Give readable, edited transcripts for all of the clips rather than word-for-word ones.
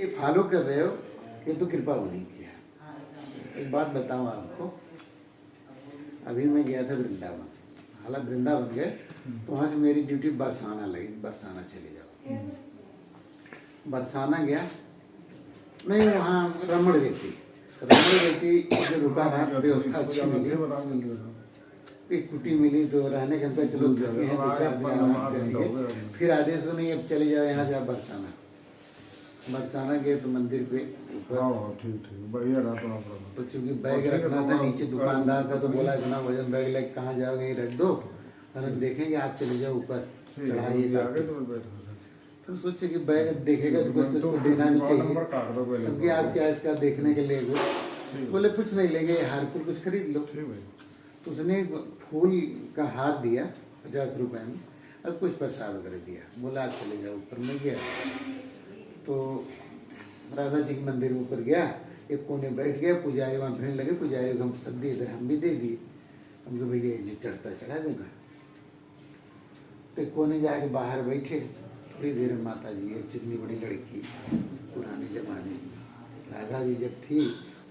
ये फॉलो कर रहे हो, ये तो कृपा होनी की है। एक बात बताऊं आपको, अभी मैं गया था वृंदावन, हालांकि वृंदावन गए तो वहाँ से मेरी ड्यूटी बरसाना लगी, बरसाना चले जाओ। बरसाना गया, नहीं वहाँ रमण रहती जो रुका रहा, व्यवस्था अच्छी मिली, एक कुटी मिली तो रहने के बाद चलो थके हैं 2-4 दिन आराम करेंगे, फिर आदेश नहीं अब चले जाओ यहाँ से आप बरसाना गए तो मंदिर पे ठीक बढ़िया रहा। तो चूंकि बैग रखना था, नीचे दुकानदार था तो बोला इतना वजन बैग लेके कहाँ जाओगे, यहीं रख दो और हम देखेंगे, आप चले जाओ ऊपर चढ़ाइएगा। तो सोचे कि बैग देखेगा तो कुछ तो उसको देना भी चाहिए, क्योंकि आप क्या इसका देखने के लिए बोले कुछ नहीं लेंगे, हार फूल कुछ खरीद लो। तो उसने फूल का हार दिया 50 रुपए में और कुछ प्रसाद वगैरह दिया, बोला आप चले जाओ ऊपर। में गया तो राधा जी के मंदिर ऊपर गया, एक कोने बैठ गया, पुजारी वहाँ भीड़ लगे, पुजारी को हम सब्जी इधर हम भी दे दिए, हमको भैया जो चढ़ता चढ़ा देना। तो कोने जाके बाहर बैठे, थोड़ी देर में माता जी एक जितनी बड़ी लड़की पुराने जमाने की राधा जी जब थी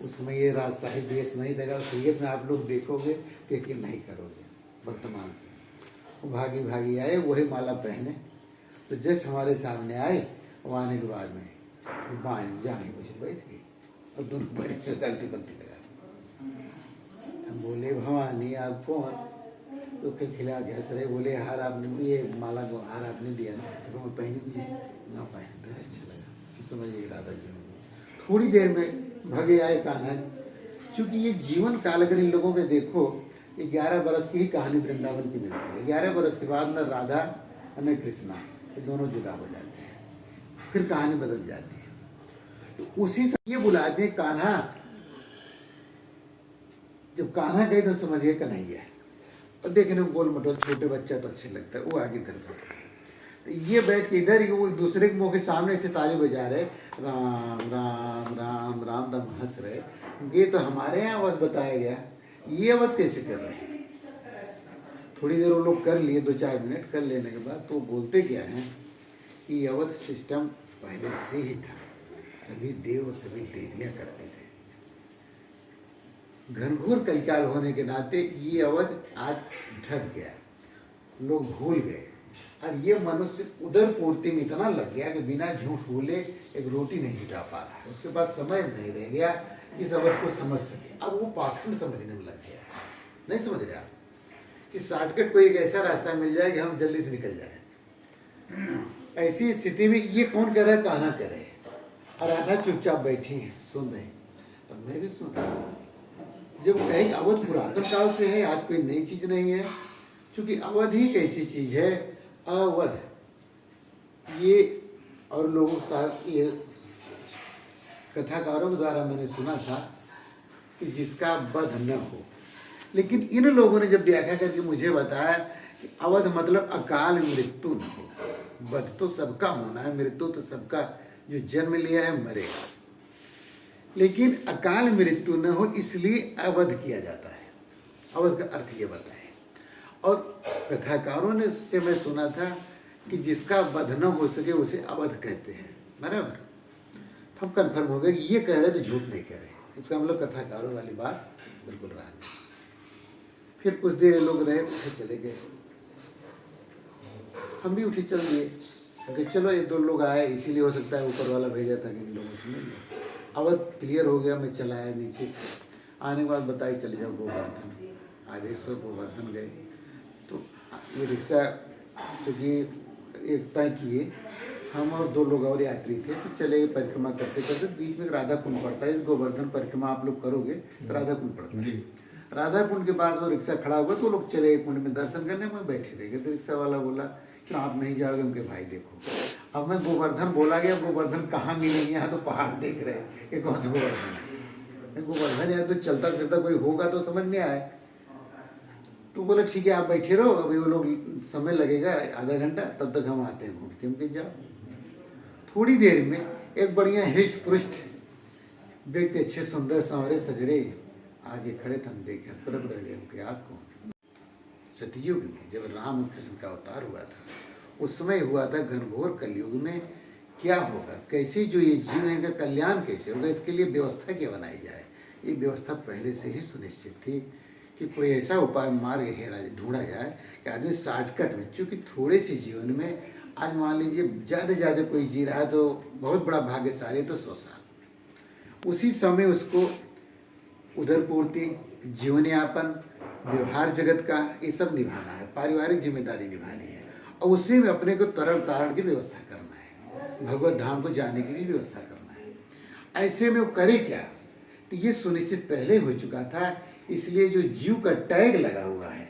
उस समय ये राजशाही देश नहीं था, सैयद में आप लोग देखोगे तो यकीन नहीं करोगे वर्तमान से। वो भागी भागी आए, वही माला पहने, तो जस्ट हमारे सामने आए, वो आने के बाद में बाएं जाने बसे बैठ गई और दोनों पैर से गलती बलती लगा। हम बोले भवानी आप कौन? तो खिला के हंस रहे, बोले हार आपने, ये माला को हार आपने दिया ना? तो मैं पहनी भी नहीं ना, पहने तो अच्छा लगा, समझिए राधा जी होंगे। थोड़ी देर में भगे आए कान्हा, चूंकि ये जीवन काल अगर इन लोगों के देखो, 11 बरस की ही कहानी वृंदावन की मिलती है। 11 बरस के बाद न राधा न कृष्णा, ये दोनों जुदा हो जाते हैं, फिर कहानी बदल जाती है। तो उसी से ये बुलाते हैं कान्हा, जब कान्हा गए तो समझिए कन्हैया है, और देखने में गोल मटोल छोटे बच्चा तो अच्छे लगता है, वो आगे इधर तो ये बैठ के इधर ही वो दूसरे के मुंह के सामने से ताली बजा रहे, राम राम राम राम दम हंस रहे। ये तो हमारे यहाँ अवध बताया गया, ये अवध कैसे कर रहे हैं? थोड़ी देर वो लोग कर लिए, 2-4 मिनट कर लेने के बाद तो बोलते क्या है कि अवध सिस्टम पहले से ही था, सभी देव और सभी देवियां करते थे। घनघोर कलिकाल होने के नाते ये अवध आज ढक गया, लोग भूल गए, और ये मनुष्य उधर पूर्ति में इतना लग गया कि बिना झूठ बोले एक रोटी नहीं जुटा पा रहा है, उसके पास समय नहीं रह गया इस अवध को समझ सके। अब वो पाखंड समझने में लग गया है, नहीं समझ रहे आप कि शॉर्टकट कोई एक ऐसा रास्ता मिल जाए कि हम जल्दी से निकल जाए। ऐसी स्थिति में ये कौन कह रहा है? कान्हा कह रहे हैं, और राधा चुपचाप बैठी है सुन रहे, तब मैं भी सुन रहा हूँ। जब कहीं अवध पुरातन काल से है, आज कोई नई चीज नहीं है, क्योंकि अवध ही कैसी चीज है, अवध ये, और लोगों साहब ये कथाकारों के द्वारा मैंने सुना था कि जिसका वध न हो, लेकिन इन लोगों ने जब व्याख्या करके मुझे बताया कि अवध मतलब अकाल मृत्यु न हो। वध तो सबका होना है, मृत्यु तो सबका, जो जन्म लिया है मरेगा, लेकिन अकाल मृत्यु न हो इसलिए अवध किया जाता है। अवध का अर्थ ये बताएं, और कथाकारों ने से मैं सुना था कि जिसका वध न हो सके उसे अवध कहते हैं, बराबर। हम कंफर्म हो गए कि ये कह रहे तो झूठ नहीं कह रहे, इसका मतलब कथाकारों वाली बात बिल्कुल रहा नहीं। फिर कुछ देर लोग रहे, उठे चले गए, हम भी उठे चल दिए, क्योंकि चलो ये 2 लोग आए, इसीलिए हो सकता है ऊपर वाला भेजा था कि इन लोगों से मिल लो। अवध क्लियर हो गया, मैं चला आया नीचे, आने के बाद बताई चले जाओ गोवर्धन, आदेश को गोवर्धन गए। तो ये रिक्शा क्योंकि एक तय किए, हम और 2 लोग और यात्री थे, तो चले परिक्रमा करते करते, बीच में राधा कुंड पड़ता है, गोवर्धन परिक्रमा आप लोग करोगे तो राधा कुंड पड़ता है। राधा कुंड के पास वो रिक्शा खड़ा हुआ, तो लोग चले कुंड में दर्शन करने में, बैठे रह गए। तो रिक्शा वाला बोला कि आप नहीं जाओगे, उनके भाई देखो। अब मैं गोवर्धन बोला गया, गोवर्धन कहाँ मिलेंगे, यहाँ तो पहाड़ देख रहे हैं कि कौन सा गोवर्धन है। गोवर्धन यहाँ तो चलता फिरता कोई होगा तो समझ में आए। तो बोले ठीक है आप बैठे रहो, अभी वो लोग समय लगेगा आधा घंटा, तब तक हम आते हैं घूम के। उनके जाओ। थोड़ी देर में एक बढ़िया हृष्ट पुष्ट व्यक्ति, अच्छे सुंदर संवरे सजरे आगे खड़े थे, हम देखे परब रह गए उनके। आप कौन? सतयुग में जब राम कृष्ण का अवतार हुआ था, उस समय हुआ था घनघोर कलयुग में क्या होगा, कैसे जो ये जीव है इनका कल्याण कैसे होगा, इसके लिए व्यवस्था क्या बनाई जाए। ये व्यवस्था पहले से ही सुनिश्चित थी कि कोई ऐसा उपाय मार्ग हेरा ढूंढा जाए कि आदमी शॉर्टकट में, चूँकि थोड़े से जीवन में आज मान लीजिए ज़्यादा ज़्यादा कोई जी रहा है तो बहुत बड़ा भाग्यशाली है तो 100 साल, उसी समय उसको उधर पूर्ति, जीवन यापन, व्यवहार जगत का ये सब निभाना है, पारिवारिक जिम्मेदारी निभानी है, और उसी में अपने को तरल तारण की व्यवस्था करना है, भगवत धाम को जाने की भी व्यवस्था करना है। ऐसे में वो करे क्या, तो ये सुनिश्चित पहले हो चुका था। इसलिए जो जीव का टैग लगा हुआ है,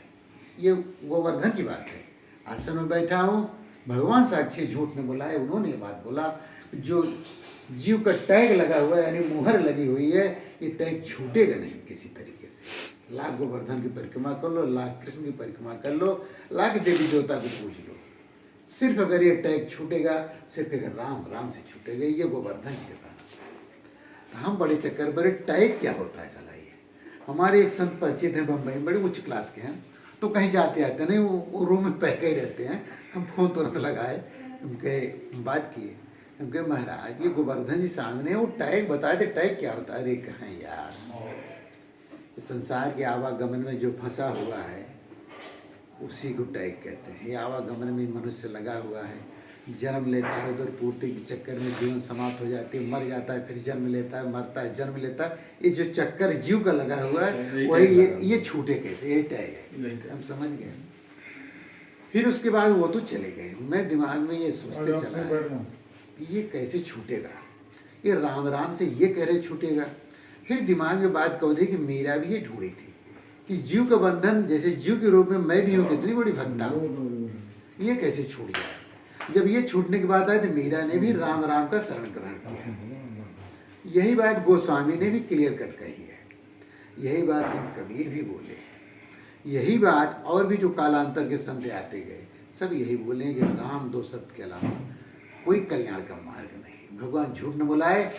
ये गोवर्धन की बात है। आश्रम में बैठा हूँ, भगवान साक्षी झूठ में बोला है, उन्होंने ये बात बोला, जो जीव का टैग लगा हुआ है यानी मुहर लगी हुई है, ये टैग छूटेगा नहीं किसी तरीके से। लाख गोवर्धन की परिक्रमा कर लो, लाख कृष्ण की परिक्रमा कर लो, लाख देवी देवता को पूछ लो, सिर्फ अगर ये टैग छूटेगा, सिर्फ अगर राम राम से छूटेगा, ये गोवर्धन की बात। हम बड़े चक्कर बड़े टैग क्या होता है सलाइए। हमारे एक संत परिचित हैं बम्बई, बड़े उच्च क्लास के हैं, तो कहीं जाते आते नहीं, वो रूम में पैके ही रहते हैं। हम फोन तुरंत लगाए, उनके बात किए, उनके महाराज ये गोवर्धन जी सामने, वो टैग बताए थे, टैग क्या होता है। अरे कहाँ यार, संसार के आवागमन में जो फंसा हुआ है उसी को टैग कहते हैं। ये आवागमन में मनुष्य लगा हुआ है, जन्म लेता है, उधर पूर्ति के चक्कर में जीवन समाप्त हो जाती है, मर जाता है, फिर जन्म लेता है, मरता है, जन्म लेता है। ये जो चक्कर जीव का लगा हुआ है वही ये छूटे कैसे, ये टैग है। हम समझ गए। फिर उसके बाद वो तो चले गए, मैं दिमाग में ये सोचते चला ये कैसे छूटेगा, ये राम राम से ये कह रहे छूटेगा। फिर दिमाग में बात कह दी कि मीरा भी ये ढूंढी थी कि जीव का बंधन, जैसे जीव के रूप में मैं भी हूँ, कितनी बड़ी भक्ता हूँ, ये कैसे छूट जाए। जब ये छूटने की बात आई तो मीरा ने भी राम राम का शरण ग्रहण किया। यही बात गोस्वामी ने भी क्लियर कट कही है, यही बात संत कबीर भी बोले, यही बात और भी जो कालांतर के संत आते गए सब यही बोले कि राम दो सत्य के अलावा कोई कल्याण का मार्ग नहीं। भगवान झूठ न बुलाए।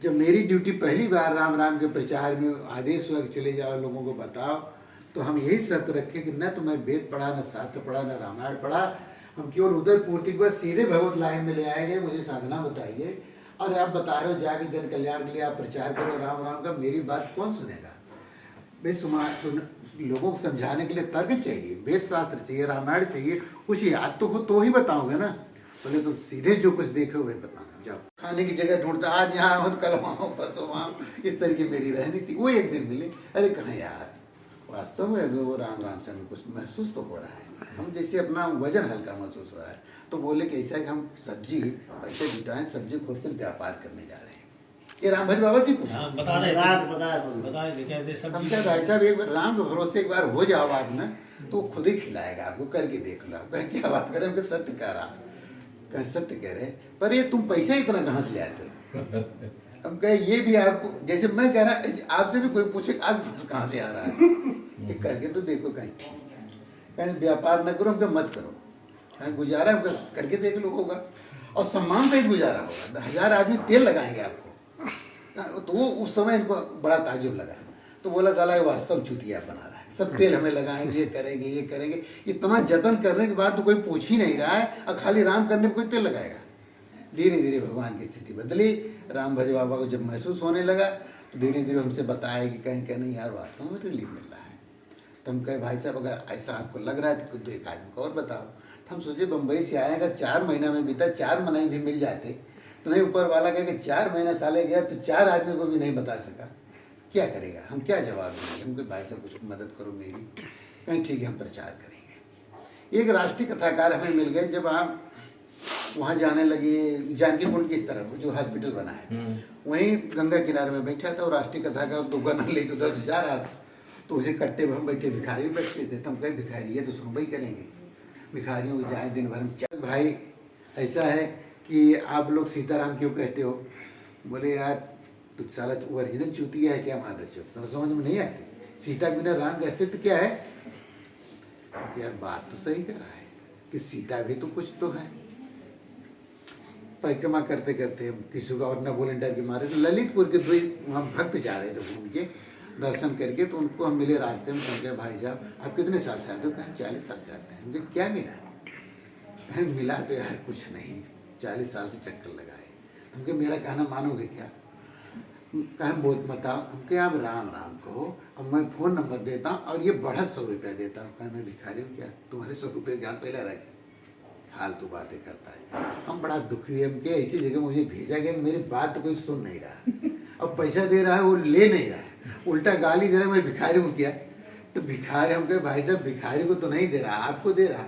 जब मेरी ड्यूटी पहली बार राम राम के प्रचार में आदेश हुआ कि चले जाओ, लोगों को बताओ, तो हम यही शर्त रखे कि न तो मैं वेद पढ़ा, न शास्त्र पढ़ा, न रामायण पढ़ा, हम केवल उधर पूर्ति के बाद सीधे भगवत लाइन में ले आएंगे। मुझे साधना बताइए और आप बता रहे हो जाके जन कल्याण के लिए आप प्रचार करो राम राम का, मेरी बात कौन सुनेगा। लोगों को समझाने के लिए तर्क चाहिए, वेद शास्त्र चाहिए, रामायण चाहिए, कुछ याद तो हो तो ही बताओगे ना। बोले तुम सीधे जो कुछ देखे हुए बताना। जाओ खाने की जगह ढूंढता, आज यहाँ हो कल वहाँ परसों वहाँ, इस तरीके मेरी रहनी थी। वो एक दिन मिले, अरे कहाँ यार, वास्तव में अगर वो राम राम से हमें कुछ महसूस तो हो रहा है, हम जैसे अपना वजन हल्का महसूस हो रहा है। तो बोले कि ऐसा है कि हम सब्जी पैसे जुटाएं, सब्जी खुद से व्यापार करने जा रहे हैं। ये राम भज बाबा से पूछा, हम क्या भाई साहब एक बार राम के भरोसे एक बार हो जाओ आप ना, तो खुद ही खिलाएगा आपको, करके देख लो। कह क्या बात करें, उनके सत्य कह रहा, कह सत्य कह रहे, पर ये तुम पैसा इतना कहाँ से ले आते हो। हम कहे ये भी आपको, जैसे मैं कह रहा आपसे भी कोई पूछे आप कहाँ से आ रहा है, ये करके तो देखो। कहीं व्यापार न करो, हम मत करो, कहीं गुजारा करके देख लो होगा, और सम्मान से ही गुजारा होगा। 1000 आदमी तेल लगाएंगे आपको, तो वो उस समय इनको बड़ा ताजुब लगा। तो बोला साला ये वास्तव चुतिया बना रहा है, सब तेल हमें लगाएंगे, ये करेंगे ये करेंगे। इतना जतन करने के बाद तो कोई पूछ ही नहीं रहा है, और खाली राम करने पर कोई तेल लगाएगा। धीरे धीरे भगवान की स्थिति बदली। राम भज बाबा को जब महसूस होने लगा तो धीरे धीरे हमसे बताया कि कहीं कहीं नहीं यार वास्तव में रिलीफ मिल रहा है। तो हम कहे भाई साहब अगर ऐसा आपको लग रहा है तो एक आदमी को और बताओ। तो हम सोचे बम्बई से आए, अगर 4 महीना में बीता, 4 महीने भी मिल जाते तो नहीं। ऊपर वाला कहे कि 4 महीना साले गया तो 4 आदमी को भी नहीं बता सका, क्या करेगा, हम क्या जवाब देंगे। हमको भाई साहब कुछ मदद करो मेरी। कहीं ठीक है हम प्रचार करेंगे। एक राष्ट्रीय कथाकार हमें मिल गए। जब आप वहाँ जाने लगे जानकी कुंड की इस तरफ जो हॉस्पिटल बना है, वहीं गंगा किनारे में बैठा था और राष्ट्रीय कथाकार 2 गना लेके उधर से जा रहा था। तो उसे कट्टे पर हम बैठे, भिखारी बैठते थे। तो हम कहे भिखारी है तो सुनवाई करेंगे, भिखारियों को जाए दिन भर में। चल भाई ऐसा है कि आप लोग सीताराम क्यों कहते हो। बोले यार तू साला ओरिजिनल चूतिया है क्या, मादर चौथ समझ में नहीं आती। सीता के बिना राम का अस्तित्व क्या है। यार बात तो सही कर रहा है कि सीता भी तो कुछ तो है। परिक्रमा करते करते किसी का और न बोले डर के मारे, तो ललितपुर के 2 वहाँ भक्त जा रहे थे घूम के दर्शन करके। तो उनको हम मिले रास्ते में। समझे भाई साहब आप कितने साल से आते हो। कहा 40 साल से आते हैं। मुझे क्या मिला है। मिला तो यार कुछ नहीं, 40 साल से चक्कर लगाए। हमके मेरा कहना मानोगे क्या? कहे बहुत बताओ। हमके आप राम राम कहो और मैं फ़ोन नंबर देता हूँ और ये बढ़त 100 रुपया देता हूँ। कहे मैं भिखारी हूँ क्या? तुम्हारे 100 रुपये ज्ञान पहले रखे, फालतू बातें करता है। हम बड़ा दुखी है। हमके ऐसी जगह मुझे भेजा गया कि मेरी बात तो कोई सुन नहीं रहा, अब पैसा दे रहा है वो ले नहीं रहा, उल्टा गाली दे रहा है मैं भिखारी हूँ क्या? तो भिखारी, हम कहे भाई साहब भिखारी को तो नहीं दे रहा, आपको दे रहा।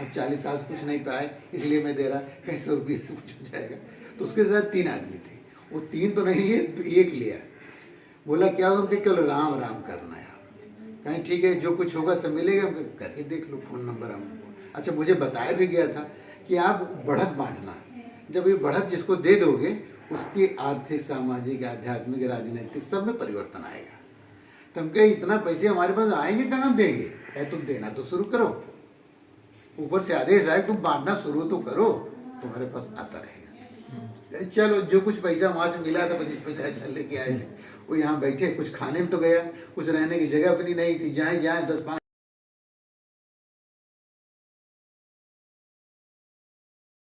अब 40 साल से कुछ नहीं पाए इसलिए मैं दे रहा, कहीं 100 रुपये से कुछ हो जाएगा। तो उसके साथ 3 आदमी थे, वो 3 तो नहीं लिए, तो 1 लिया। बोला क्या होगा? केवल राम राम करना है। कहीं ठीक है, जो कुछ होगा सब मिलेगा, करके देख लो फ़ोन नंबर हम। अच्छा, मुझे बताया भी गया था कि आप बढ़त बांटना, जब ये बढ़त जिसको दे दोगे उसकी आर्थिक, सामाजिक, आध्यात्मिक, राजनीतिक सब में परिवर्तन आएगा। तो हम कहे इतना पैसे हमारे पास आएंगे कहाँ हम देंगे? है तुम देना तो शुरू करो, ऊपर से आदेश आए तुम बांटना शुरू तो करो, तुम्हारे पास आता रहेगा। चलो, जो कुछ पैसा वहाँ से मिला था 25 पैसा चल लेके आए थे, वो यहाँ बैठे, कुछ खाने में तो गया, कुछ रहने की जगह अपनी नहीं थी, जहाँ 10-5